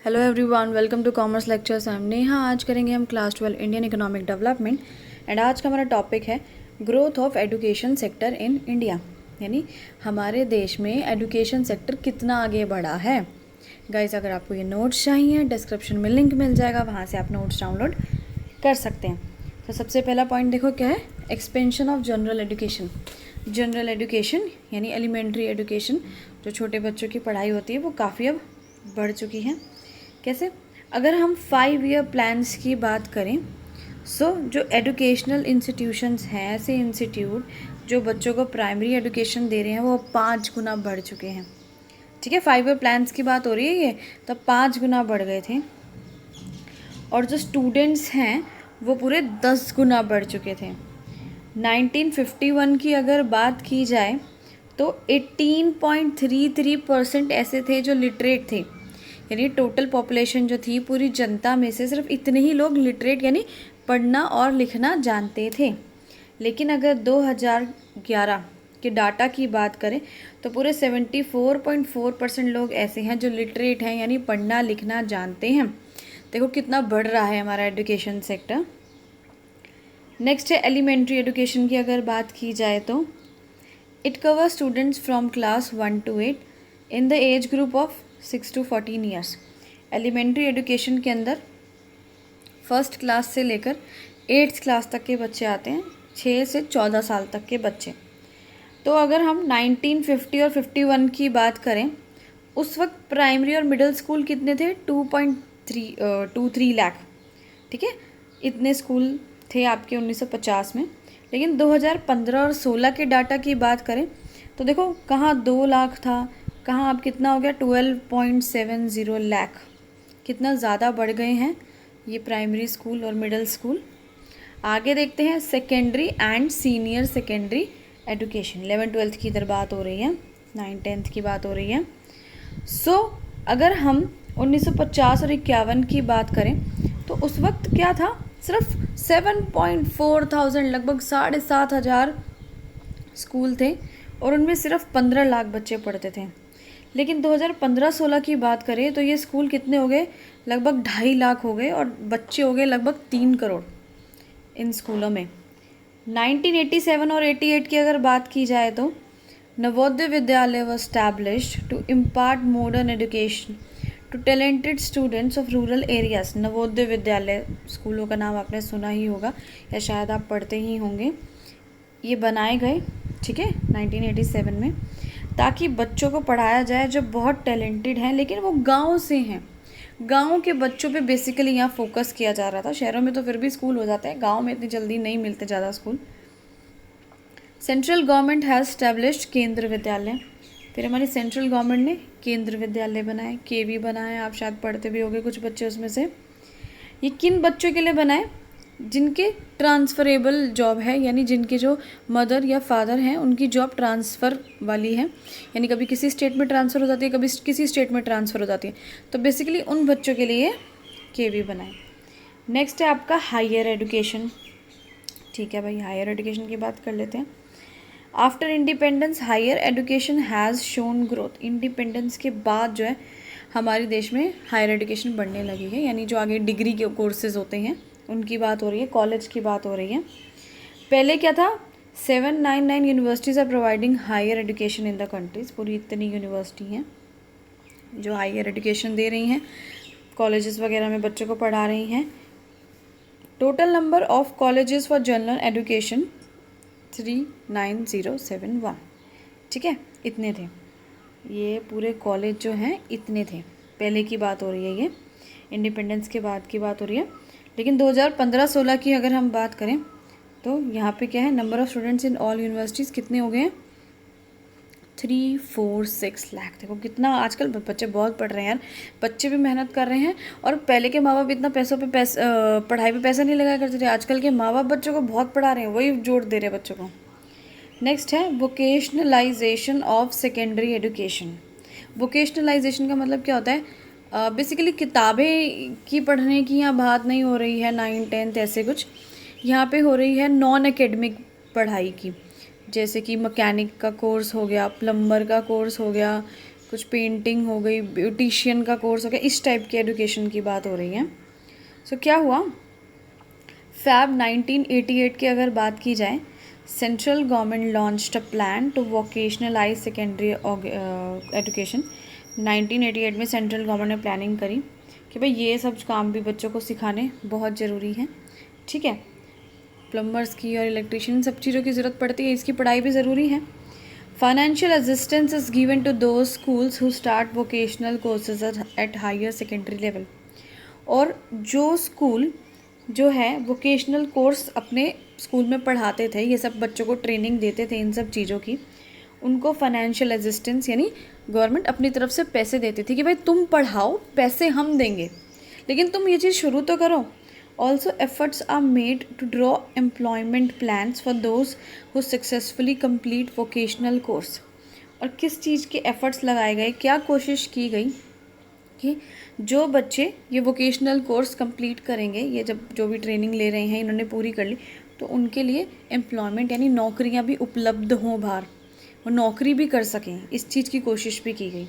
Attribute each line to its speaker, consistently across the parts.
Speaker 1: Hello everyone, welcome to commerce lectures. हम नेहा। आज करेंगे हम class 12 Indian economic development and आज का हमारा टॉपिक है growth of education sector in India, यानी हमारे देश में एजुकेशन सेक्टर कितना आगे बढ़ा है। गाइस, अगर आपको ये नोट्स चाहिए डिस्क्रिप्शन में लिंक मिल जाएगा, वहाँ से आप नोट्स डाउनलोड कर सकते हैं। तो सबसे पहला पॉइंट देखो क्या है, expansion of general education. General education यानी एलिमेंट्री एजुकेशन, जो छोटे बच्चों की पढ़ाई होती है वो काफ़ी अब बढ़ चुकी है। कैसे? अगर हम 5 ईयर प्लान्स की बात करें, जो एजुकेशनल इंस्टीट्यूशंस हैं, ऐसे इंस्टीट्यूट जो बच्चों को प्राइमरी एजुकेशन दे रहे हैं वो 5 गुना बढ़ चुके हैं। ठीक है, 5 ईयर प्लान्स की बात हो रही है, ये तब 5 गुना बढ़ गए थे। और जो स्टूडेंट्स हैं वो पूरे 10 गुना बढ़ चुके थे। 1951 की अगर बात की जाए तो 18.33% ऐसे थे जो लिटरेट थे, यानी टोटल पॉपुलेशन जो थी पूरी जनता में से सिर्फ इतने ही लोग लिटरेट यानी पढ़ना और लिखना जानते थे। लेकिन अगर 2011 के डाटा की बात करें तो पूरे 74.4% लोग ऐसे हैं जो लिटरेट हैं, यानी पढ़ना लिखना जानते हैं। देखो कितना बढ़ रहा है हमारा एजुकेशन सेक्टर। नेक्स्ट है एलिमेंट्री एजुकेशन की अगर बात की जाए तो it cover students from class 1 to 8 in the age group of 6 to 14 years. Elementary education के अंदर फर्स्ट क्लास से लेकर 8th क्लास तक के बच्चे आते हैं, 6 से 14 साल तक के बच्चे। तो अगर हम 1950 और 51 की बात करें, उस वक्त प्राइमरी और मिडिल स्कूल कितने थे? 2.23 लाख। ठीक है, इतने स्कूल थे आपके 1950 में। लेकिन 2015 और 16 के डाटा की बात करें तो देखो कहाँ 2 लाख था, कहाँ अब कितना हो गया 12.70 लाख। कितना ज़्यादा बढ़ गए हैं ये प्राइमरी स्कूल और मिडिल स्कूल। आगे देखते हैं secondary and senior secondary education. 11th-12th की इधर बात हो रही है, 9th-10th की बात हो रही है। अगर हम 1950 और 51 की बात करें तो उस वक्त क्या था, सिर्फ 7.4 थाउजेंड, लगभग 7,500 स्कूल थे और उनमें सिर्फ 15 लाख बच्चे पढ़ते थे। लेकिन 2015-16 की बात करें तो ये स्कूल कितने हो गए? लगभग 2.5 लाख हो गए और बच्चे हो गए लगभग 3 करोड़ इन स्कूलों में। 1987 और 88 की अगर बात की जाए तो Navodaya Vidyalaya was established to impart modern education to talented students of rural areas. Navodaya Vidyalaya स्कूलों का नाम आपने सुना ही होगा या शायद आप पढ़ते ही होंगे। ये बनाए गए, ठीक है, 1987 में, ताकि बच्चों को पढ़ाया जाए जो बहुत टैलेंटेड हैं लेकिन वो गांव से हैं। गांव के बच्चों पे बेसिकली यहाँ फोकस किया जा रहा था। शहरों में तो फिर भी स्कूल हो जाते हैं, गांव में इतनी जल्दी नहीं मिलते ज़्यादा school. Central government has established केंद्र विद्यालय। फिर हमारी सेंट्रल गवर्नमेंट ने केंद्र विद्यालय बनाए, केवी बनाए, आप शायद पढ़ते भी होंगे कुछ बच्चे उसमें से। ये किन बच्चों के लिए बनाए? जिनके ट्रांसफरेबल जॉब है, यानी जिनके जो मदर या फादर हैं उनकी जॉब ट्रांसफ़र वाली है, यानी कभी किसी स्टेट में ट्रांसफ़र हो जाती है, कभी किसी स्टेट में ट्रांसफ़र हो जाती है। तो बेसिकली उन बच्चों के लिए केवी बनाए। नेक्स्ट है आपका हायर एजुकेशन। ठीक है भाई, हायर एजुकेशन की बात कर लेते हैं। After independence higher education has shown growth. Independence के बाद जो है हमारे देश में हायर एजुकेशन बढ़ने लगी है, यानी जो आगे डिग्री के कोर्सेज़ होते हैं उनकी बात हो रही है, कॉलेज की बात हो रही है। पहले क्या था? 799 universities are providing higher education in the countries. पूरी इतनी यूनिवर्सिटी हैं जो हायर एजुकेशन दे रही हैं, कॉलेजेस वगैरह में बच्चों को पढ़ा रही हैं। Total number of colleges for general education 39071। ठीक है, इतने थे ये पूरे कॉलेज जो हैं, इतने थे। पहले की बात हो रही है, ये इंडिपेंडेंस के बाद की बात हो रही है। लेकिन 2015-16 की अगर हम बात करें तो यहाँ पे क्या है, number of students in all universities कितने हो गए हैं? 346 लाख। देखो कितना आजकल बच्चे बहुत पढ़ रहे हैं यार, बच्चे भी मेहनत कर रहे हैं। और पहले के माँ बाप इतना पढ़ाई पे पैसा नहीं लगाया करते थे। आजकल के माँ बाप बच्चों को बहुत पढ़ा रहे हैं, वही जोड़ दे रहे हैं बच्चों को। नेक्स्ट है vocationalisation of secondary education. Vocationalisation का मतलब क्या होता है? बेसिकली किताबें की पढ़ने की यहाँ बात नहीं हो रही है, 9th-10th ऐसे कुछ। यहाँ पे हो रही है नॉन एकेडमिक पढ़ाई की, जैसे कि मैकेनिक का कोर्स हो गया, प्लम्बर का कोर्स हो गया, कुछ पेंटिंग हो गई, ब्यूटिशियन का कोर्स हो गया, इस टाइप की एजुकेशन की बात हो रही है। सो क्या हुआ, फैब 1988 की अगर बात की जाए, central government launched a plan to vocationalise secondary education. 1988 में सेंट्रल गवर्नमेंट ने प्लानिंग करी कि भाई ये सब काम भी बच्चों को सिखाने बहुत ज़रूरी है, ठीक है। प्लम्बर्स की और इलेक्ट्रिशियन सब चीज़ों की ज़रूरत पड़ती है, इसकी पढ़ाई भी ज़रूरी है। Financial assistance is given to those schools who start vocational courses at higher secondary level. और जो स्कूल जो है वोकेशनल कोर्स अपने स्कूल में पढ़ाते थे, ये सब बच्चों को ट्रेनिंग देते थे इन सब चीज़ों की, उनको फाइनेंशियल असिस्टेंस यानी गवर्नमेंट अपनी तरफ से पैसे देती थी कि भाई तुम पढ़ाओ, पैसे हम देंगे, लेकिन तुम ये चीज़ शुरू तो करो। Also efforts are made to draw employment plans for those who successfully complete vocational course. और किस चीज़ के एफर्ट्स लगाए गए, क्या कोशिश की गई कि जो बच्चे ये वोकेशनल कोर्स कंप्लीट करेंगे, ये जब जो भी ट्रेनिंग ले रहे हैं इन्होंने पूरी कर ली, तो उनके लिए एम्प्लॉयमेंट यानी नौकरियां भी उपलब्ध हों बाहर, वो नौकरी भी कर सकें, इस चीज़ की कोशिश भी की गई।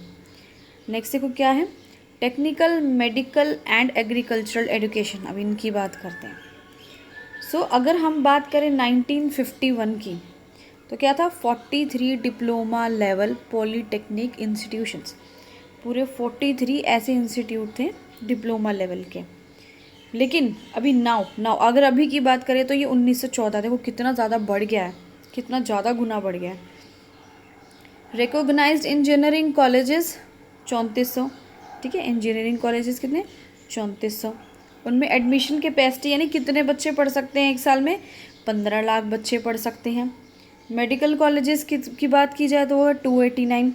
Speaker 1: नेक्स्ट देखो क्या है, technical, medical and agricultural education. अब इनकी बात करते हैं। सो अगर हम बात करें 1951 की, तो क्या था, 43 डिप्लोमा लेवल पॉलीटेक्निक इंस्टीट्यूशंस, पूरे 43 ऐसे इंस्टीट्यूट थे डिप्लोमा लेवल के। लेकिन अभी नाउ अगर अभी की बात करें तो ये 1914, देखो कितना ज़्यादा बढ़ गया है, कितना ज़्यादा गुना बढ़ गया है। रिकॉग्नाइज्ड इंजीनियरिंग कॉलेजेस 3400, ठीक है, इंजीनियरिंग कॉलेजेस कितने, 3400। उनमें एडमिशन कैपेसिटी यानी कितने बच्चे पढ़ सकते हैं एक साल में, 15 लाख बच्चे पढ़ सकते हैं। मेडिकल कॉलेजेस की बात की जाए तो वो 289,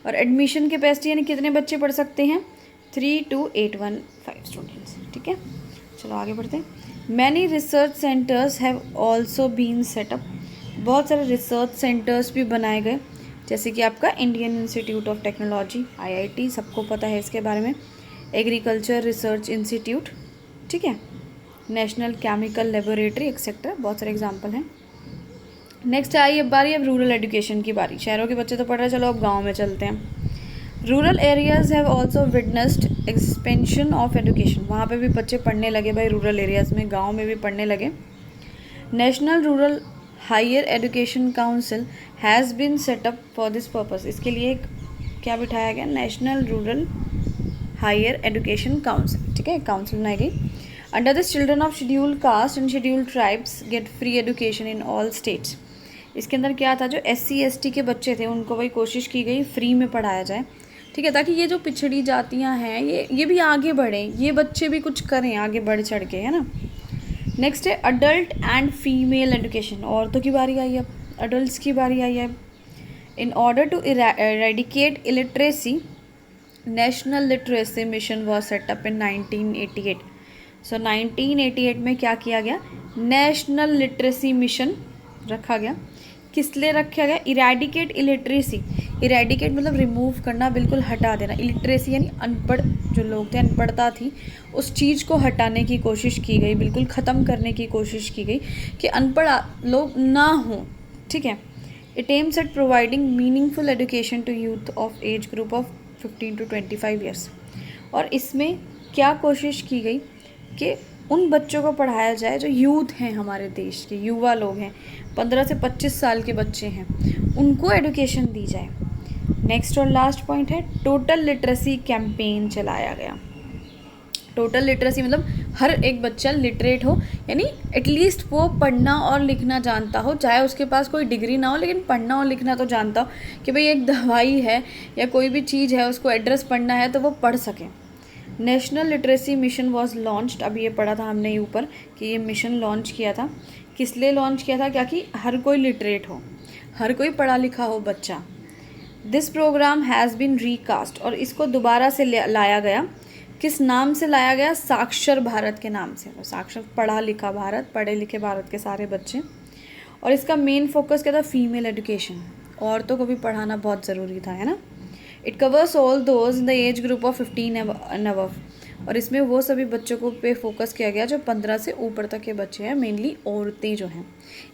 Speaker 1: और एडमिशन कैपेसिटी यानी कितने बच्चे पढ़ सकते हैं, 32815 स्टूडेंट्स, ठीक है। चलो आगे बढ़ते हैं। Many research centres have also been set up, बहुत सारे रिसर्च सेंटर्स भी बनाए गए, जैसे कि आपका Indian institute of technology IIT, सबको पता है इसके बारे में, एग्रीकल्चर रिसर्च इंस्टीट्यूट, ठीक है, नेशनल केमिकल लेबोरेटरी एक्सेट्रा, बहुत सारे एग्जाम्पल हैं। नेक्स्ट आई अब बारी अब रूरल एजुकेशन की बारी। शहरों के बच्चे तो पढ़ रहे, चलो अब गाँव में चलते हैं। Rural areas have also witnessed expansion of education, वहाँ पे भी बच्चे पढ़ने लगे भाई, रूरल एरियाज़ में, गाँव में भी पढ़ने लगे। National rural higher education council has been set up for this purpose, इसके लिए क्या बिठाया गया, national rural higher education council, ठीक है, काउंसिल बनाई गई। Under this children of scheduled caste and scheduled tribes get free education in all states. इसके अंदर क्या था, जो SC ST के बच्चे थे उनको वही कोशिश की गई फ्री में पढ़ाया जाए, ठीक है, ताकि ये जो पिछड़ी जातियाँ हैं ये भी आगे बढ़ें, ये बच्चे भी कुछ करें आगे बढ़ चढ़ के, है ना। नेक्स्ट है अडल्ट एंड फीमेल एजुकेशन, औरतों की बारी आई, अब अडल्ट्स की बारी आई है। In order to eradicate illiteracy, national literacy mission was set up in 1988। So 1988 में क्या किया गया, नेशनल लिटरेसी मिशन रखा गया। किस लिए रखा गया, इरेडिकेट इलिटरेसी, इरेडिकेट मतलब रिमूव करना, बिल्कुल हटा देना, इलिटरेसी यानी अनपढ़ जो लोग थे, अनपढ़ता थी, उस चीज़ को हटाने की कोशिश की गई, बिल्कुल ख़त्म करने की कोशिश की गई कि अनपढ़ लोग ना हों, ठीक है। It aims at providing meaningful education to youth of age group of 15 to 25 years. और इसमें क्या कोशिश की गई कि उन बच्चों को पढ़ाया जाए जो यूथ हैं, हमारे देश के युवा लोग हैं, 15 से 25 साल के बच्चे हैं, उनको एजुकेशन दी जाए। नेक्स्ट और लास्ट पॉइंट है टोटल लिटरेसी कैंपेन चलाया गया। टोटल लिटरेसी मतलब हर एक बच्चा लिटरेट हो, यानी एटलीस्ट वो पढ़ना और लिखना जानता हो, चाहे उसके पास कोई डिग्री ना हो लेकिन पढ़ना और लिखना तो जानता हो, कि भाई एक दवाई है या कोई भी चीज़ है उसको एड्रेस पढ़ना है तो वो पढ़ सके। National literacy mission was launched, अभी ये पढ़ा था हमने ऊपर कि ये मिशन लॉन्च किया था, किस लिए लॉन्च किया था, क्या कि हर कोई लिटरेट हो, हर कोई पढ़ा लिखा हो बच्चा। This programme has been recast, और इसको दोबारा से लाया गया, किस नाम से लाया गया, साक्षर भारत के नाम से, साक्षर पढ़ा लिखा भारत, पढ़े लिखे भारत के सारे बच्चे। और इसका मेन फोकस क्या था, फीमेल एजुकेशन, औरतों को भी पढ़ाना बहुत ज़रूरी था, है ना। It covers all those in the age group of 15 and above, और इसमें वो सभी बच्चों को पे फोकस किया गया जो 15 से ऊपर तक के बच्चे हैं, मेनली औरतें जो हैं।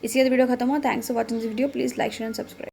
Speaker 1: इसी के वीडियो खत्म हुआ। Thanks for watching this video, please like share and subscribe.